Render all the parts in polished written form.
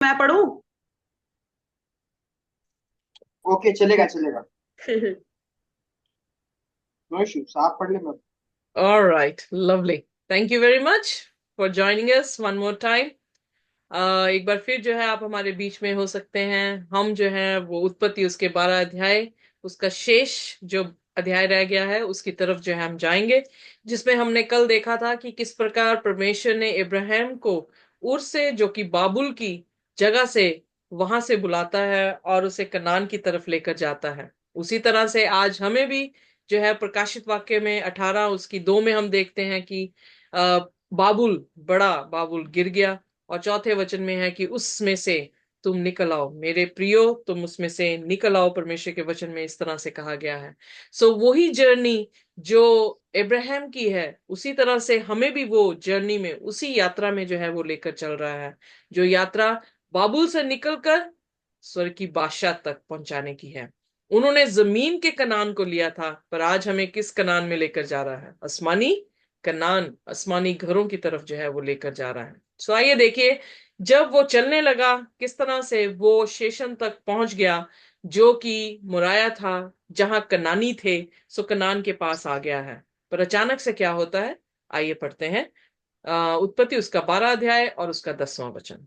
मैं पढ़ूं? ओके, चलेगा चलेगा। नो इश्यूज, आप पढ़ ले मैं। All right, lovely. Thank you very much for joining us one more time. एक बार फिर जो है आप हमारे बीच में हो सकते हैं। हम जो है वो उत्पत्ति उसके 12 अध्याय, उसका शेष जो अध्याय रह गया है उसकी तरफ जो है हम जाएंगे, जिसमें हमने कल देखा था कि किस प्रकार परमेश्वर ने इब्राहिम को उर से, जो कि बाबुल की जगह से, वहां से बुलाता है और उसे कनान की तरफ लेकर जाता है। उसी तरह से आज हमें भी जो है प्रकाशित वाक्य में 18 उसकी 2 में हम देखते हैं कि बाबुल, बड़ा बाबुल गिर गया, और चौथे वचन में है कि उसमें से तुम निकल आओ मेरे प्रियो, तुम उसमें से निकल आओ। परमेश्वर के वचन में इस तरह से कहा गया है। सो वही जर्नी जो इब्राहिम की है, उसी तरह से हमें भी वो जर्नी में, उसी यात्रा में जो है वो लेकर चल रहा है, जो यात्रा बाबुल से निकलकर स्वर्ग की बादशाह तक पहुंचाने की है। उन्होंने जमीन के कनान को लिया था, पर आज हमें किस कनान में लेकर जा रहा है? आसमानी कनान, आसमानी घरों की तरफ जो है वो लेकर जा रहा है। सो आइए देखिए, जब वो चलने लगा किस तरह से वो शेशन तक पहुंच गया, जो कि मुराया था, जहां कनानी थे। सो कनान के पास आ गया है। पर अचानक से क्या होता है? आइए पढ़ते हैं उत्पत्ति उसका 12 अध्याय और उसका 10वां वचन।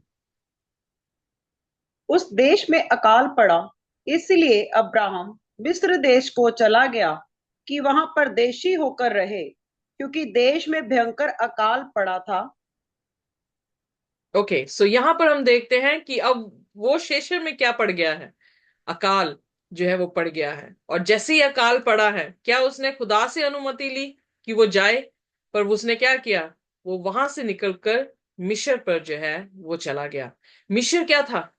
उस देश में अकाल पड़ा, इसलिए अब्राहम मिस्र देश को चला गया कि वहां परदेशी होकर रहे, क्योंकि देश में भयंकर अकाल पड़ा था। ओके, सो यहां पर हम देखते हैं कि अब वो शेषन में क्या पड़ गया है? अकाल जो है वो पड़ गया है। और जैसे ही अकाल पड़ा है, क्या उसने खुदा से अनुमति ली कि वो जाए? पर उसने क्या किया? वो वहां से निकलकर मिस्र पर जो है वो चला गया। मिस्र क्या था?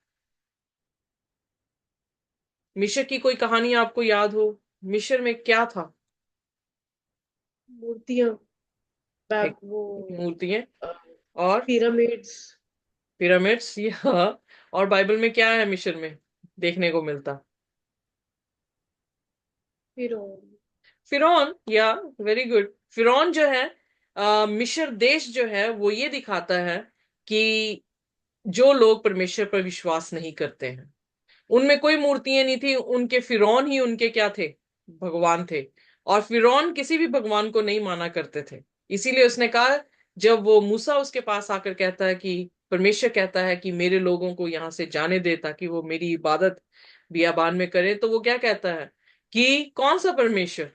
मिस्र की कोई कहानी आपको याद हो? मिस्र में क्या था? मूर्तियां, एक वो मूर्तियां और पिरामिड्स। पिरामिड्स, या और बाइबल में क्या है मिस्र में देखने को मिलता? फिर फिरौन, या वेरी गुड। फिरौन जो है, मिस्र देश जो है वो ये दिखाता है कि जो लोग परमेश्वर पर विश्वास नहीं करते हैं, उनमें कोई मूर्तियां नहीं थी, उनके फिरौन ही उनके क्या थे? भगवान थे। और फिरौन किसी भी भगवान को नहीं माना करते थे। इसीलिए उसने कहा, जब वो मूसा उसके पास आकर कहता है कि परमेश्वर कहता है कि मेरे लोगों को यहां से जाने दे ताकि वो मेरी इबादत बियाबान में करें, तो वो क्या कहता है कि कौन सा परमेश्वर?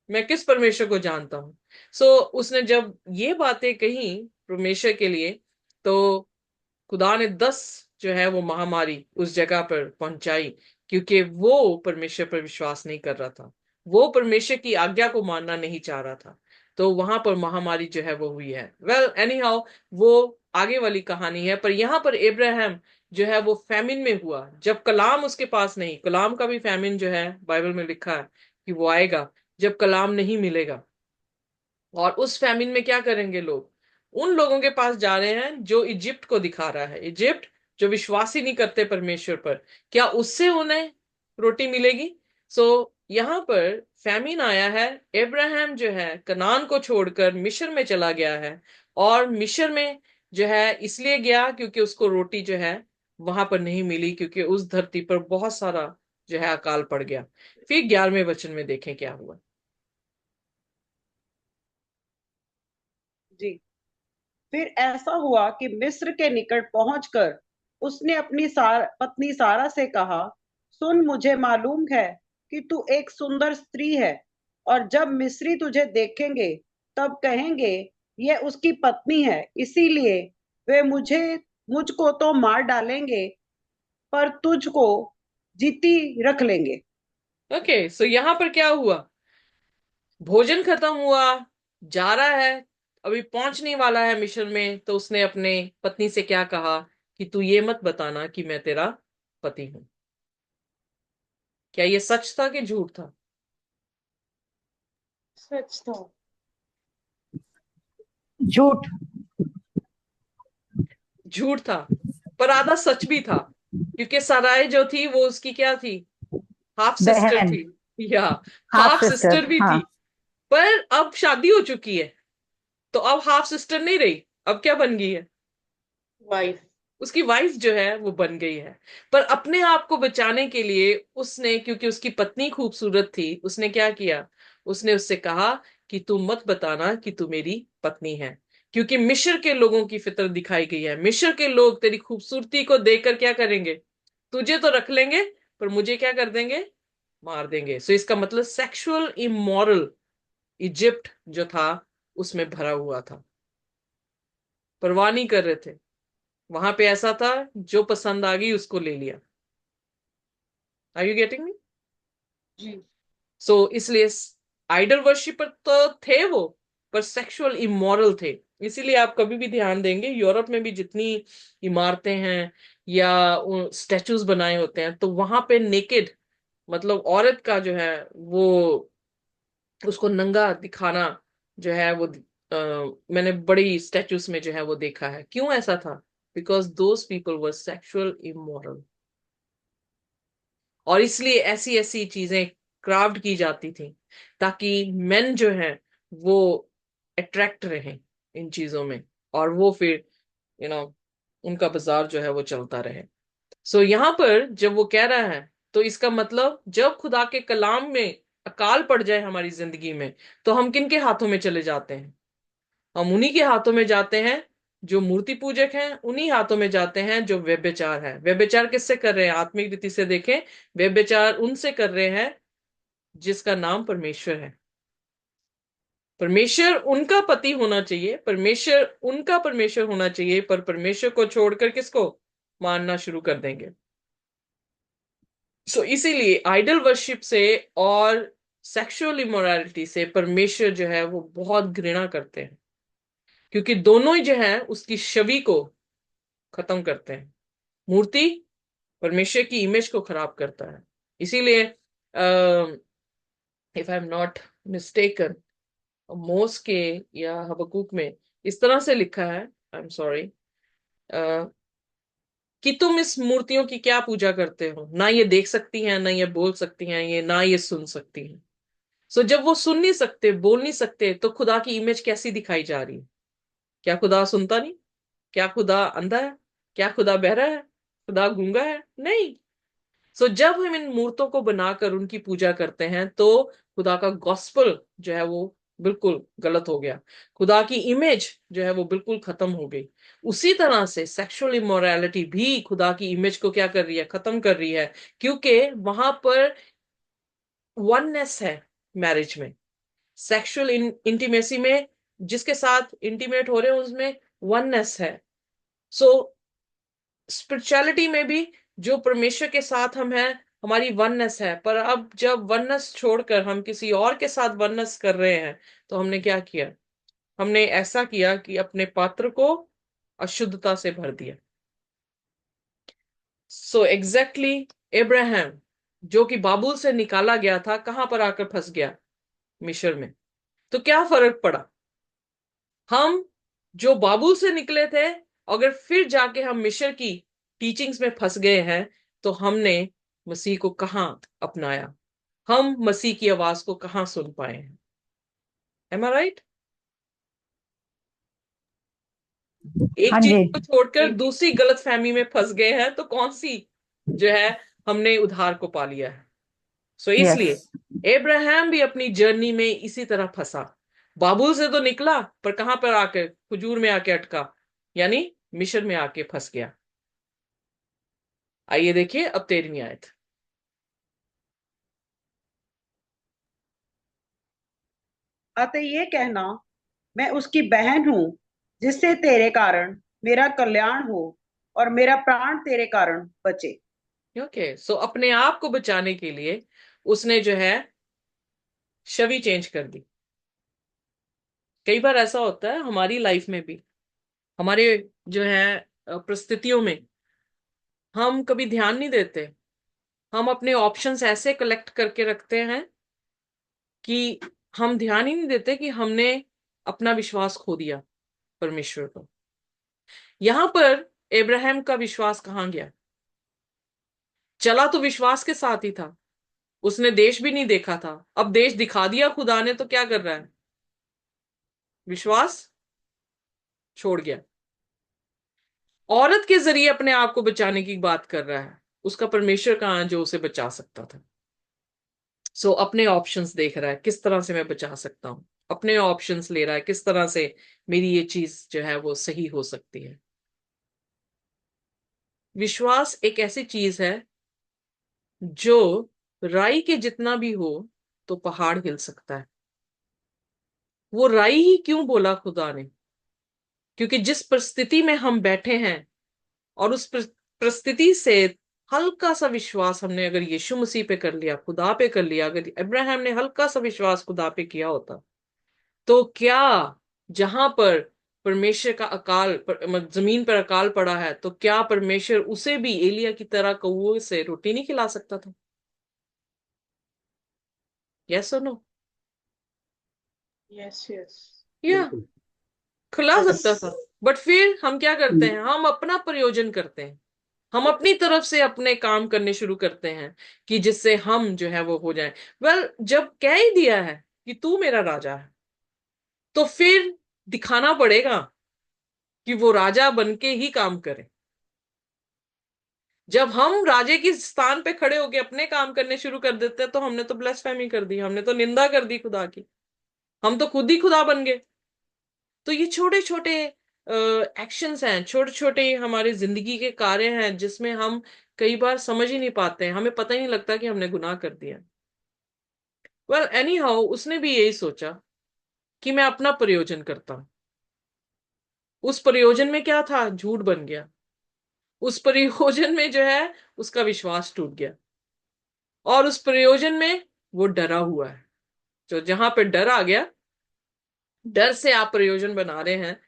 मैं किस परमेश्वर को जानता हूं? सो उसने जब ये बातें कही परमेश्वर के लिए, तो खुदा ने 10 जो है वो महामारी उस जगह पर पहुंचाई, क्योंकि वो परमेश्वर पर विश्वास नहीं कर रहा था। वो परमेश्वर की आज्ञा को मानना नहीं चाह रहा था। तो वहां पर महामारी जो है वो हुई है। वेल एनी हाउ, वो आगे वाली कहानी है। पर यहाँ पर इब्राहिम जो है वो फैमिन में हुआ, जब कलाम उसके पास नहीं। कलाम का भी फैमिन जो है बाइबल में लिखा है कि वो आएगा जब कलाम नहीं मिलेगा। और उस फैमिन में क्या करेंगे लोग? उन लोगों के पास जा रहे हैं जो इजिप्ट को दिखा रहा है। इजिप्ट जो विश्वास ही नहीं करते परमेश्वर पर, क्या उससे उन्हें रोटी मिलेगी? सो यहां पर फैमिन आया है। इब्राहिम जो है कनान को छोड़कर मिस्र में चला गया है। और मिस्र में जो है इसलिए गया क्योंकि उसको रोटी जो है वहां पर नहीं मिली, क्योंकि उस धरती पर बहुत सारा जो है अकाल पड़ गया। फिर 11वें वचन में देखें क्या हुआ। जी। फिर ऐसा हुआ कि मिस्र के निकट पहुंचकर उसने अपनी पत्नी सारा से कहा, सुन, मुझे मालूम है कि तू एक सुंदर स्त्री है, और जब मिस्री तुझे देखेंगे तब कहेंगे यह उसकी पत्नी है, इसीलिए वे मुझको तो मार डालेंगे, पर तुझको जीती रख लेंगे। ओके, सो यहां पर क्या हुआ? भोजन खत्म हुआ, जा रहा है, अभी पहुंचने वाला है मिशन में, तो उसने अपने पत्नी से क्या कहा कि तू ये मत बताना कि मैं तेरा पति हूं। क्या ये सच था कि झूठ था? सच था। झूठ। झूठ था, पर आधा सच भी था, क्योंकि सराय जो थी वो उसकी क्या थी? हाफ सिस्टर बहन। थी, या हाफ हाफ सिस्टर, सिस्टर भी हाँ। थी। पर अब शादी हो चुकी है, तो अब हाफ सिस्टर नहीं रही, अब क्या बन गई है? वाइफ। उसकी वाइफ जो है वो बन गई है। पर अपने आप को बचाने के लिए उसने, क्योंकि उसकी पत्नी खूबसूरत थी, उसने क्या किया, उसने उससे कहा कि तू मत बताना कि तू मेरी पत्नी है, क्योंकि मिस्र के लोगों की फितरत दिखाई गई है। मिस्र के लोग तेरी खूबसूरती को देखकर क्या करेंगे, तुझे तो रख लेंगे पर मुझे क्या कर देंगे, मार देंगे। सो इसका मतलब सेक्सुअल इमोरल इजिप्ट जो था उसमें भरा हुआ था, परवाह नहीं कर रहे थे। वहां पे ऐसा था, जो पसंद आ गई उसको ले लिया। Are you getting me? जी। सो इसलिए आइडल वर्शिपर तो थे वो, पर सेक्सुअल इमोरल थे। इसीलिए आप कभी भी ध्यान देंगे, यूरोप में भी जितनी इमारतें हैं या स्टेचूज बनाए होते हैं, तो वहां पे नेकेड, मतलब औरत का जो है वो, उसको नंगा दिखाना जो है वो, मैंने बड़ी स्टेचूज में जो है वो देखा है। क्यों ऐसा था? Because those people were sexual immoral. और इसलिए ऐसी ऐसी चीजें क्राफ्ट की जाती थी ताकि मेन जो है वो अट्रैक्ट रहे इन चीजों में, और वो फिर यू नो उनका बाजार जो है वो चलता रहे। सो यहाँ पर जब वो कह रहा है, तो इसका मतलब जब खुदा के कलाम में अकाल पड़ जाए हमारी जिंदगी में, तो हम किन के हाथों में चले जाते हैं? हम उन्हीं के हाथों में जाते हैं जो मूर्ति पूजक हैं, उन्हीं हाथों में जाते हैं जो व्यभिचार है। व्यभिचार किससे कर रहे हैं? आत्मिक रीति से देखें, व्यभिचार उनसे कर रहे हैं जिसका नाम परमेश्वर है। परमेश्वर उनका पति होना चाहिए, परमेश्वर उनका परमेश्वर होना चाहिए, पर परमेश्वर को छोड़कर किसको मानना शुरू कर देंगे। सो इसीलिए आइडल वर्शिप से और सेक्सुअल इमोरालिटी से परमेश्वर जो है वो बहुत घृणा करते हैं, क्योंकि दोनों ही जो है उसकी छवि को खत्म करते हैं। मूर्ति परमेश्वर की इमेज को खराब करता है। इसीलिए if I am not mistaken, मोस के या हबक्कुक में इस तरह से लिखा है, आई एम सॉरी, कि तुम इस मूर्तियों की क्या पूजा करते हो, ना ये देख सकती हैं, ना ये बोल सकती हैं, ये ना ये सुन सकती हैं। सो जब वो सुन नहीं सकते, बोल नहीं सकते, तो खुदा की इमेज कैसी दिखाई जा रही है? क्या खुदा सुनता नहीं? क्या खुदा अंधा है? क्या खुदा बहरा है? खुदा गूंगा है? नहीं। सो जब हम इन मूर्तों को बनाकर उनकी पूजा करते हैं, तो खुदा का गॉस्पल जो है वो बिल्कुल गलत हो गया, खुदा की इमेज जो है वो बिल्कुल खत्म हो गई। उसी तरह से सेक्सुअल इमोरालिटी भी खुदा की इमेज को क्या कर रही है, खत्म कर रही है, क्योंकि वहां पर वननेस है। मैरिज में, सेक्सुअल इंटीमेसी में, जिसके साथ इंटीमेट हो रहे हैं उसमें वननेस है। सो स्पिरिचुअलिटी में भी जो परमेश्वर के साथ हम हैं, हमारी वननेस है। पर अब जब वननेस छोड़कर हम किसी और के साथ वननेस कर रहे हैं, तो हमने क्या किया? हमने ऐसा किया कि अपने पात्र को अशुद्धता से भर दिया। सो एग्जैक्टली अब्राहम जो कि बाबुल से निकाला गया था, कहां पर आकर फंस गया? मिस्र में। तो क्या फर्क पड़ा? हम जो बाबुल से निकले थे, अगर फिर जाके हम मिस्र की टीचिंग्स में फंस गए हैं, तो हमने मसीह को कहां अपनाया? हम मसीह की आवाज को कहां सुन पाए हैं? एम आई राइट? एक हाँ चीज जी। को छोड़कर दूसरी गलत फहमी में फंस गए हैं, तो कौन सी जो है हमने उद्धार को पा लिया है। So yes. इसलिए अब्राहम भी अपनी जर्नी में इसी तरह फंसा। बाबुल से तो निकला, पर कहां पर आके खजूर में आके अटका, यानी मिस्र में आके फंस गया। आइए देखिए अब 13वीं आयत। अतः ये कहना, मैं उसकी बहन हूं, जिससे तेरे कारण मेरा कल्याण हो और मेरा प्राण तेरे कारण बचे। ओके, सो अपने आप को बचाने के लिए उसने जो है छवि चेंज कर दी। कई बार ऐसा होता है हमारी लाइफ में भी, हमारे जो है परिस्थितियों में, हम कभी ध्यान नहीं देते। हम अपने ऑप्शंस ऐसे कलेक्ट करके रखते हैं कि हम ध्यान ही नहीं देते कि हमने अपना विश्वास खो दिया परमेश्वर को। यहां पर अब्राहम का विश्वास कहां गया? चला तो विश्वास के साथ ही था, उसने देश भी नहीं देखा था। अब देश दिखा दिया खुदा ने, तो क्या कर रहा है? विश्वास छोड़ गया। औरत के जरिए अपने आप को बचाने की बात कर रहा है, उसका परमेश्वर कहाँ है जो उसे बचा सकता था। सो अपने ऑप्शंस देख रहा है, किस तरह से मैं बचा सकता हूं, अपने ऑप्शंस ले रहा है, किस तरह से मेरी ये चीज जो है वो सही हो सकती है। विश्वास एक ऐसी चीज है जो राई के जितना भी हो तो पहाड़ हिल सकता है। वो राई ही क्यों बोला खुदा ने? क्योंकि जिस परिस्थिति में हम बैठे हैं और उस परिस्थिति से हल्का सा विश्वास हमने अगर यीशु मसीह पे कर लिया, खुदा पे कर लिया, अगर अब्राहम ने हल्का सा विश्वास खुदा पे किया होता, तो क्या जहां पर परमेश्वर का जमीन पर अकाल पड़ा है, तो क्या परमेश्वर उसे भी एलिया की तरह कौओं से रोटी नहीं खिला सकता था? यस और नो? Yes yes. या बिल्कुल। खिला यस। सकता था। बट फिर हम क्या करते हैं? हम अपना प्रयोजन करते हैं, हम अपनी तरफ से अपने काम करने शुरू करते हैं कि जिससे हम जो है वो हो जाए। जब कह ही दिया है कि तू मेरा राजा है, तो फिर दिखाना पड़ेगा कि वो राजा बन के ही काम करे। जब हम राजे की स्थान पे खड़े होके अपने काम करने शुरू कर देते हैं, तो हमने तो ब्लेसफेमी कर दी, हमने तो निंदा कर दी खुदा की, हम तो खुद ही खुदा बन गए। तो ये छोटे छोटे एक्शंस हैं, छोटे छोटे हमारी जिंदगी के कार्य हैं, जिसमें हम कई बार समझ ही नहीं पाते हैं, हमें पता ही नहीं लगता कि हमने गुनाह कर दिया। एनी हाउ उसने भी यही सोचा कि मैं अपना प्रयोजन करता हूं। उस प्रयोजन में क्या था? झूठ बन गया। उस प्रयोजन में जो है उसका विश्वास टूट गया, और उस प्रयोजन में वो डरा हुआ है। जो जहां पे डर आ गया, डर से आप प्रयोजन बना रहे हैं,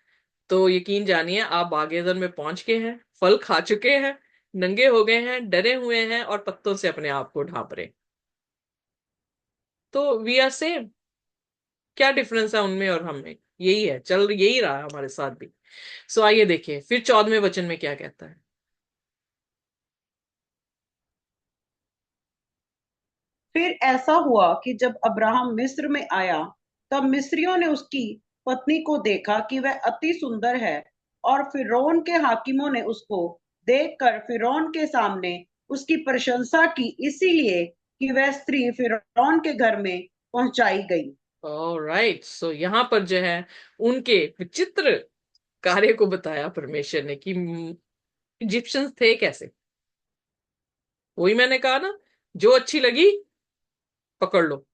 तो यकीन जानिए आप बागेदन में पहुंच गए हैं, फल खा चुके हैं, नंगे हो गए हैं, डरे हुए हैं, और पत्तों से अपने आप को ढांप रहे। तो वी आर सेम। क्या डिफरेंस है उनमें और हम में? यही है, चल यही रहा है हमारे साथ भी। सो आइए देखिए फिर 14वें वचन में क्या कहता है। फिर ऐसा हुआ कि जब अब्राहम मिस्र में आया, तब मिस्रियों ने उसकी पत्नी को देखा कि वह अति सुंदर है, और फिरौन के हाकिमों ने उसको देखकर फिरौन के सामने उसकी प्रशंसा की, इसीलिए कि वह स्त्री फिरौन के घर में पहुंचाई गई। ऑलराइट, सो यहां पर जो है उनके विचित्र कार्य को बताया परमेश्वर ने कि इजिप्शियंस थे कैसे। वही मैंने कहा ना, जो अच्छी लगी पकड़ लो।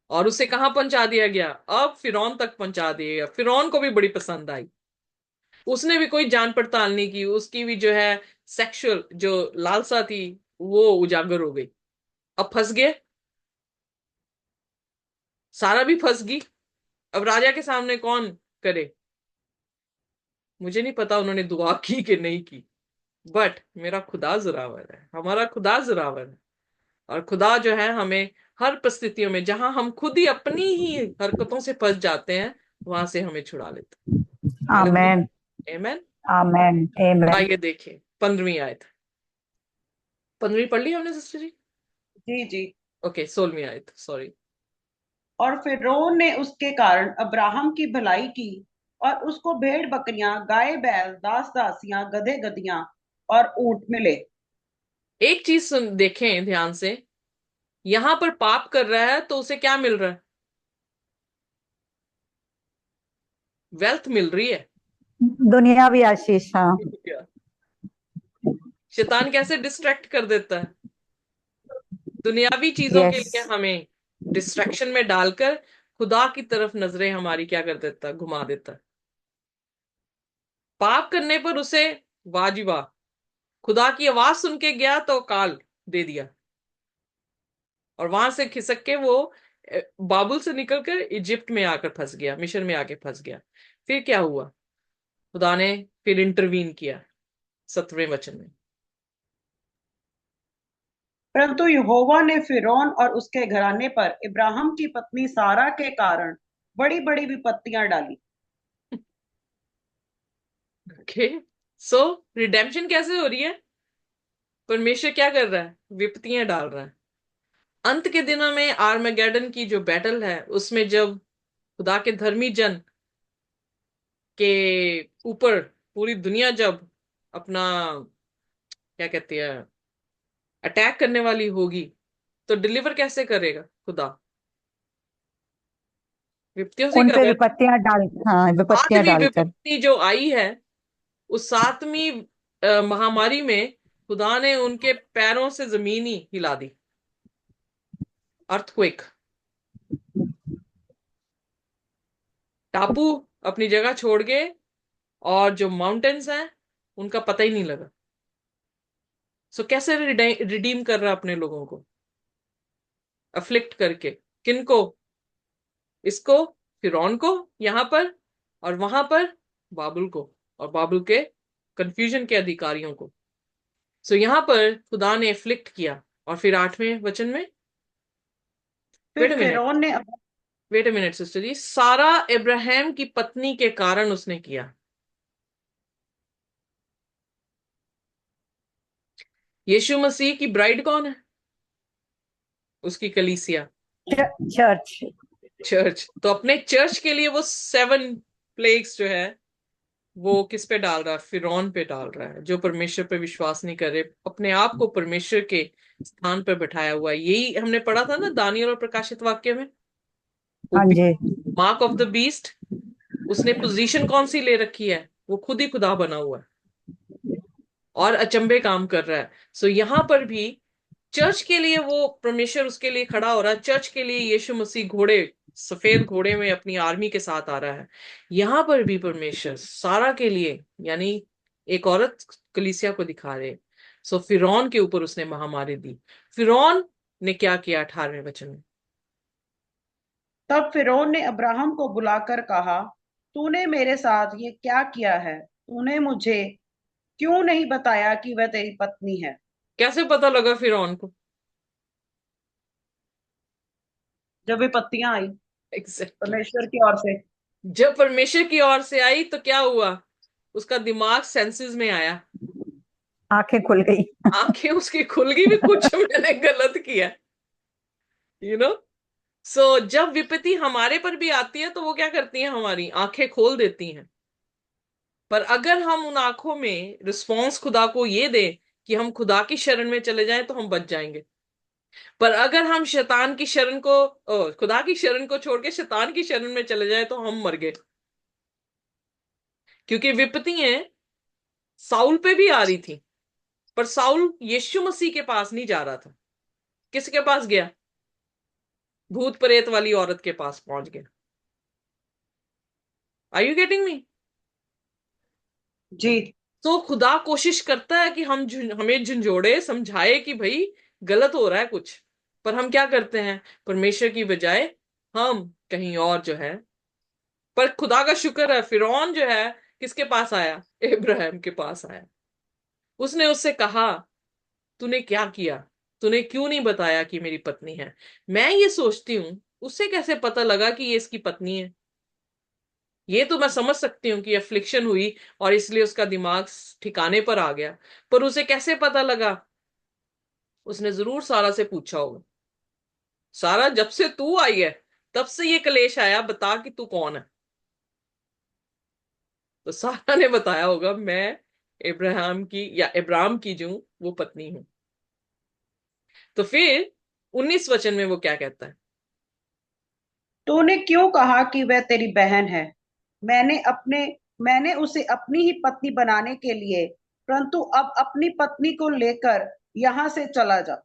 और उसे कहां पहुंचा दिया गया? अब फिरौन तक पहुंचा दिया गया। फिरौन को भी बड़ी पसंद आई। उसने भी कोई जान पड़ताल नहीं की, उसकी भी जो है सेक्सुअल जो लालसा थी वो उजागर हो गई। अब फंस गए, सारा भी फंस गई। अब राजा के सामने कौन करे? मुझे नहीं पता उन्होंने दुआ की कि नहीं की, बट मेरा खुदा जोरावर है, हमारा खुदा जोरावर है। और खुदा जो है हमें हर परिस्थितियों में, जहां हम खुद ही अपनी ही हरकतों से फंस जाते हैं, वहां से हमें छुड़ा लेता है। आमेन। हालेलुया, आमेन। आमेन। आमेन। आइए देखिए 15वीं आयत। 15वीं पढ़ ली हमने सिस्टर जी? जी जी। ओके, 16वीं आयत, सॉरी। और फिरौन ने उसके कारण अब्राहम की भलाई की, और उसको भेड़ बकरियां, गाय बैल, दास दासियां, गधे गधियां और ऊंट मिले। एक चीज देखें ध्यान से, यहां पर पाप कर रहा है तो उसे क्या मिल रहा है? वेल्थ मिल रही है। दुनियावी आशीष। हाँ। क्या शैतान कैसे डिस्ट्रैक्ट कर देता है? दुनियावी चीजों के यस। लिए हमें डिस्ट्रैक्शन में डालकर खुदा की तरफ नजरें हमारी क्या कर देता है? घुमा देता है। पाप करने पर उसे वाह जी वाह, खुदा की आवाज सुन के गया तो काल दे दिया, और वहां से खिसक के वो बाबुल से निकलकर इजिप्ट में आकर फंस गया, मिस्र में आके फंस गया। फिर क्या हुआ? खुदा ने फिर इंटरवीन किया 17वें वचन में। परंतु यहोवा ने फिरौन और उसके घराने पर इब्राहिम की पत्नी सारा के कारण बड़ी बड़ी विपत्तियां डाली। ओके, सो रिडेम्पशन कैसे हो रही है? परमेश्वर क्या कर रहा है? विपत्तियां डाल रहा है। अंत के दिनों में आर्मेगेडन की जो बैटल है, उसमें जब खुदा के धर्मी जन के ऊपर पूरी दुनिया जब अपना क्या कहती है अटैक करने वाली होगी, तो डिलीवर कैसे करेगा खुदा? विपत्तियों से ही उन कर पे रहा है। विपत्तियां डाल, हाँ, विपत्तियां सातवीं डालकर। विपत्ति जो आई है, उस सातवीं महामारी में खुदा ने उनके पैरों से जमीन ही हिला दी। अर्थक्वेक। टापू अपनी जगह छोड़ गए, और जो माउंटेन्स हैं उनका पता ही नहीं लगा। सो कैसे रिडीम कर रहा अपने लोगों को अफ्लिक्ट करके? किनको? इसको, फिरौन को यहां पर, और वहां पर बाबुल को, और बाबुल के कंफ्यूजन के अधिकारियों को। सो यहां पर खुदा ने अफ्लिक्ट किया। और फिर 8वें वचन में, वेट फिर अ मिनट, फिरौन ने वेट अ मिनट सिस्टर जी, सारा इब्राहिम की पत्नी के कारण उसने किया। यीशु मसीह की ब्राइड कौन है? उसकी कलीसिया, चर्च। चर्च। तो अपने चर्च के लिए वो 7 प्लेग्स जो है वो किस पे डाल रहा है? फिरौन पे डाल रहा है, जो परमेश्वर पे विश्वास नहीं करे, अपने आप को परमेश्वर के स्थान पर बैठाया हुआ है। यही हमने पढ़ा था ना दानियल और प्रकाशित वाक्य में। वो हाँ जी। मार्क ऑफ द बीस्ट, उसने पोजीशन कौन सी ले रखी है? वो खुद ही खुदा बना हुआ है और अचंभे काम कर रहा है। सो यहां पर भी चर्च के लिए वो परमेश्वर उसके लिए खड़ा हो रहा है। चर्च के लिए यीशु मसीह घोड़े, सफेद घोड़े में अपनी आर्मी के साथ आ रहा है। यहां पर भी परमेश्वर सारा के लिए, यानी एक औरत कलीसिया को दिखा रहे। सो फिरौन के ऊपर उसने महामारी दी। फिरौन ने क्या किया? 18वें वचन में, तब फिरौन ने अब्राहम को बुलाकर कहा, तूने मेरे साथ ये क्या किया है? तूने मुझे क्यों नहीं बताया कि वह तेरी पत्नी है? कैसे पता लगा फिरौन को? जब विपत्तियां आई एग्जैक्टली। परमेश्वर की ओर से। जब परमेश्वर की ओर से आई तो क्या हुआ? उसका दिमाग सेंसेस में आया, आंखें खुल गई। आंखें उसकी खुल गई भी, कुछ मैंने गलत किया, यू नो। सो जब विपत्ति हमारे पर भी आती है तो वो क्या करती है? हमारी आंखें खोल देती हैं। पर अगर हम उन आंखों में रिस्पॉन्स खुदा को ये दें कि हम खुदा की शरण में चले जाएं, तो हम बच जाएंगे। पर अगर हम शैतान की शरण को, खुदा की शरण को छोड़ के शैतान की शरण में चले जाएं, तो हम मर गए। क्योंकि विपत्तियां साउल पे भी आ रही थी, पर साउल यीशु मसीह के पास नहीं जा रहा था। किसके पास गया? भूत प्रेत वाली औरत के पास पहुंच गया। Are you getting me? जी। तो खुदा कोशिश करता है कि हमें झंझोड़े, समझाए कि भाई गलत हो रहा है कुछ। पर हम क्या करते हैं? परमेश्वर की बजाय हम कहीं और जो है। पर खुदा का शुक्र है, फिरौन जो है किसके पास आया? इब्राहिम के पास आया। उसने उससे कहा, तूने क्या किया? तूने क्यों नहीं बताया कि मेरी पत्नी है? मैं ये सोचती हूं, उससे कैसे पता लगा कि ये इसकी पत्नी है? ये तो मैं समझ सकती हूँ कि अफ्लिक्शन हुई और इसलिए उसका दिमाग ठिकाने पर आ गया। पर उसे कैसे पता लगा? उसने जरूर सारा से पूछा होगा, सारा जब से तू आई है तब से ये कलेश आया, बता कि तू कौन है। तो सारा ने बताया होगा, मैं इब्राहिम की, या इब्राहिम की जो वो पत्नी हूं। तो फिर 19 वचन में वो क्या कहता है? तूने क्यों कहा कि वह तेरी बहन है? मैंने उसे अपनी ही पत्नी बनाने के लिए, परंतु अब अपनी पत्नी को लेकर यहाँ से चला जा।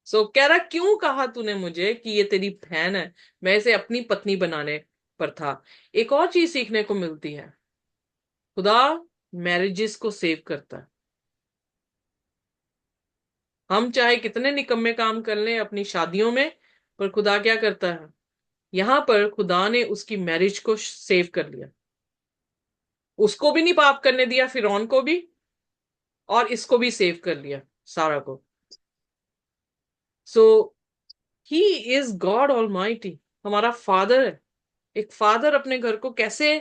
सो कह रहा, क्यों कहा तूने मुझे कि ये तेरी बहन है? मैं इसे अपनी पत्नी बनाने पर था। एक और चीज सीखने को मिलती है, खुदा मैरिजेस को सेव करता है। हम चाहे कितने निकम्मे काम कर लें अपनी शादियों में, पर खुदा क्या करता है? यहां पर खुदा ने उसकी मैरिज को सेव कर लिया। उसको भी नहीं पाप करने दिया, फिरौन को भी, और इसको भी सेव कर लिया, सारा को। सो ही इज गॉड ऑलमाइटी, हमारा फादर है। एक फादर अपने घर को कैसे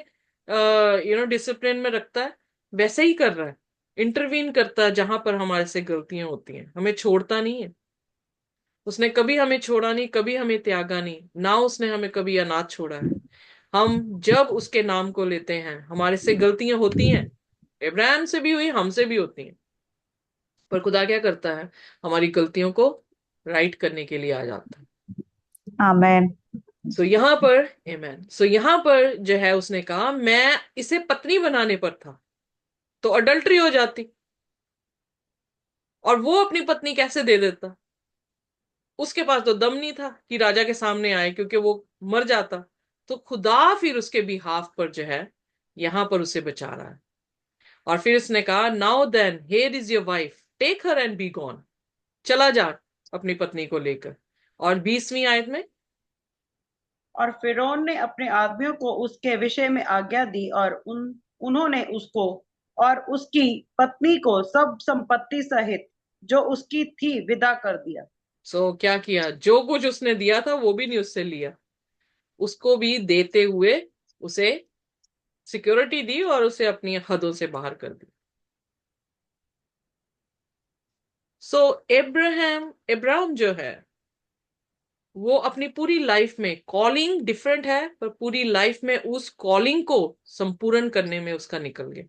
डिसिप्लिन में रखता है, वैसे ही कर रहा है। इंटरवीन करता है जहां पर हमारे से गलतियां होती हैं, हमें छोड़ता नहीं है। उसने कभी हमें छोड़ा नहीं, कभी हमें त्यागा नहीं, ना उसने हमें कभी अनाथ छोड़ा है। हम जब उसके नाम को लेते हैं, हमारे से गलतियां होती हैं, इब्राहिम से भी हुई, हमसे भी होती हैं। पर खुदा क्या करता है, हमारी गलतियों को राइट करने के लिए आ जाता है। आमेन। सो यहाँ पर आमेन, सो यहाँ पर जो है उसने कहा मैं इसे पत्नी बनाने पर था, तो अडल्ट्री हो जाती, और वो अपनी पत्नी कैसे दे देता? उसके पास तो दम नहीं था कि राजा के सामने आए, क्योंकि वो मर जाता। तो खुदा फिर उसके बिहाफ पर जो है यहां पर उसे बचा रहा है। और फिर उसने कहा now then here is your wife, take her and be gone. चला जा अपनी पत्नी को लेकर। और 20वीं आयत में, और फिरौन ने अपने आदमियों को उसके विषय में आज्ञा दी और उन्होंने उसको और उसकी पत्नी को सब संपत्ति सहित जो उसकी थी विदा कर दिया। सो क्या किया, जो कुछ उसने दिया था वो भी नहीं उससे लिया, उसको भी देते हुए उसे सिक्योरिटी दी और उसे अपनी हदों से बाहर कर दी। सो इब्राहिम जो है वो अपनी पूरी लाइफ में, कॉलिंग डिफरेंट है पर पूरी लाइफ में उस कॉलिंग को संपूर्ण करने में उसका निकल गया।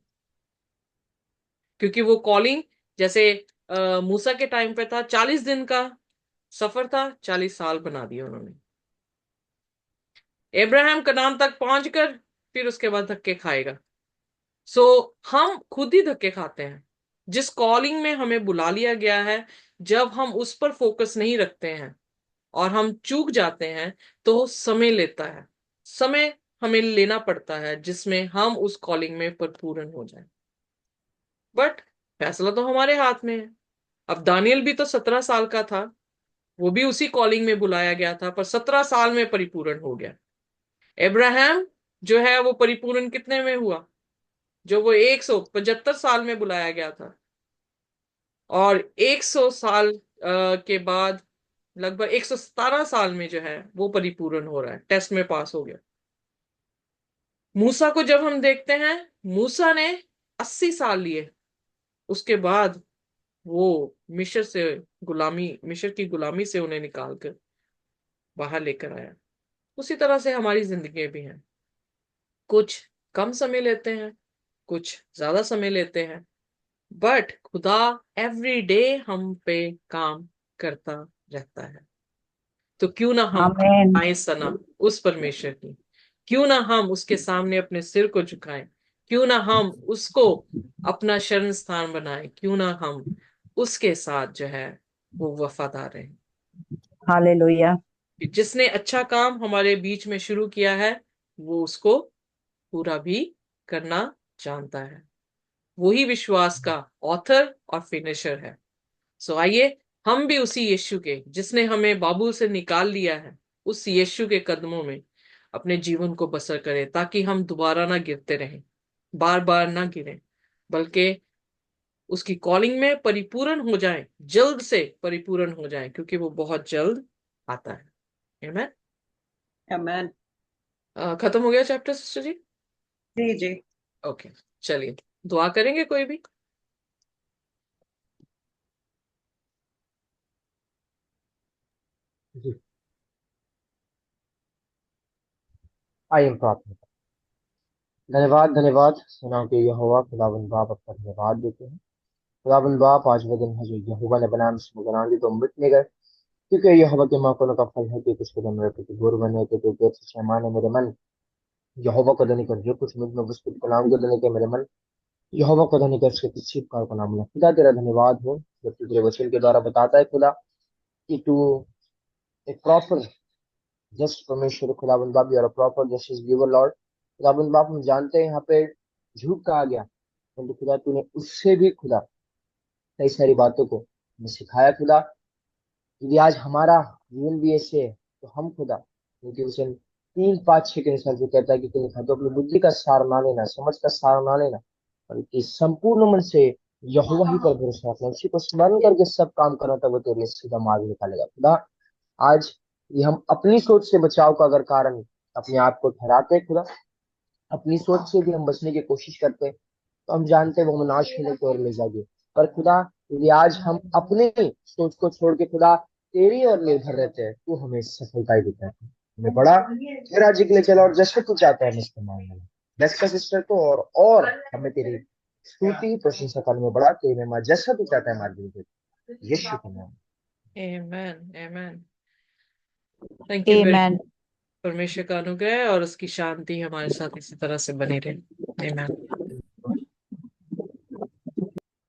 क्योंकि वो कॉलिंग जैसे मूसा के टाइम पे था, 40 दिन का सफर था, 40 साल बना दिए उन्होंने। इब्राहिम कनान तक पहुंच कर फिर उसके बाद धक्के खाएगा। सो हम खुद ही धक्के खाते हैं। जिस कॉलिंग में हमें बुला लिया गया है, जब हम उस पर फोकस नहीं रखते हैं और हम चूक जाते हैं, तो समय लेता है, समय हमें लेना पड़ता है जिसमें हम उस कॉलिंग में परिपूर्ण हो जाएं। बट फैसला तो हमारे हाथ में है। अब दानियल भी तो 17 साल का था, वो भी उसी कॉलिंग में बुलाया गया था, पर 17 साल में परिपूर्ण हो गया। इब्राहिम जो है वो परिपूर्ण कितने में हुआ? जो वो 175 साल में बुलाया गया था, और 100 साल के बाद लगभग 117 साल में जो है वो परिपूर्ण हो रहा है, टेस्ट में पास हो गया। मूसा को जब हम देखते हैं, मूसा ने 80 साल लिए, उसके बाद वो मिस्र की गुलामी से उन्हें निकाल कर बाहर लेकर आया। उसी तरह से हमारी जिंदगी भी है, कुछ कम समय लेते हैं, कुछ ज्यादा समय लेते हैं, बट खुदा एवरी डे हम पे काम करता रहता है। तो क्यों ना हम आमेन। आए सना उस परमेश्वर की, क्यों ना हम उसके सामने अपने सिर को झुकाएं, क्यों ना हम उसको अपना शरण स्थान बनाएं, क्यों ना हम उसके साथ जो है वो वफादार रहें। हालेलुया। कि जिसने अच्छा काम हमारे बीच में शुरू किया है, वो उसको पूरा भी करना जानता है। वही विश्वास का ऑथर और फिनिशर है। सो आइए हम भी उसी यीशु के, जिसने हमें बाबुल से निकाल लिया है, उस यीशु के कदमों में अपने जीवन को बसर करें, ताकि हम दोबारा ना गिरते रहें, बार बार ना गिरें, बल्कि उसकी कॉलिंग में परिपूर्ण हो जाएं, जल्द से परिपूर्ण हो जाएं, क्योंकि वो बहुत जल्द आता है। आमीन। आमेन। खत्म हो गया चैप्टर सिस्टर जी? जी जी। ओके, चलिए दुआ करेंगे कोई भी। जी, आइए हम प्रार्थना करें। धन्यवाद धन्यवाद सुना के यहोवा खुदावंद बाप, आपका धन्यवाद देते हैं। खुदावंद बाप, आज वो दिन है जो यहोवा ने बनाया, उसमें बना दी तो हम मिट नहीं गए, क्योंकि यहोवा के मौकों का फल है कि कुछ कदम मेरे प्रति बुर बने के तो देर से शैमान है मेरे मन। यहोवा को धनी कर जो कुछ मुझ में वस्तु को नाम को देने के मेरे मन। यहोवा को धनी कर उसके किसी कार को नाम ले। खुदा तेरा धन्यवाद हो जब तू तेरे वचन के द्वारा बताता है खुदा कि तू एक प्रॉपर जस्ट परमेश्वर खुदाबंद बाप, और प्रॉपर जस्टिस गिवर लॉर्ड। खुदाबंद बाप, हम जानते हैं यहाँ पे झूठ कहा गया, परंतु खुदा तूने उससे भी खुदा कई सारी बातों को हमें सिखाया खुदा। यदि आज हमारा जीवन भी ऐसे है तो हम खुदा, क्योंकि उसे 3-5-6 के अनुसार जो कहता है कि तुम लिखा तो अपनी बुद्धि का सार ना लेना, समझ का सार ना लेना, बल्कि संपूर्ण मन से यहोवा ही पर भरोसा रखना, उसी को स्मरण करके सब काम करना, तब वो तेरे सीधा मार्ग निकालेगा खुदा। आज ये हम अपनी सोच से बचाव का अगर कारण अपने आप को ठहराते हैं खुदा, अपनी सोच से भी हम बचने की कोशिश करते हैं, तो हम जानते हैं वो हम नाश होने की ओर ले जाएंगे। पर खुदा, यदि आज हम अपने सोच को छोड़ के खुदा तेरी ओर निर्भर रहते हैं, तू हमें सफलता ही देता है। हमें बड़ा तेरा जिगले चला, और जैसे तू चाहता है हम इस्तेमाल में बस का सिस्टर को और हमें तेरी स्तुति प्रशंसा करने में बढ़ाते मैं जैसा भी चाहता है हमारे दिल में यीशु के नाम Amen. Amen. Thank you very Amen. much. परमेश्वर का अनुग्रह और उसकी शांति हमारे साथ इसी तरह से बनी रहे। Amen.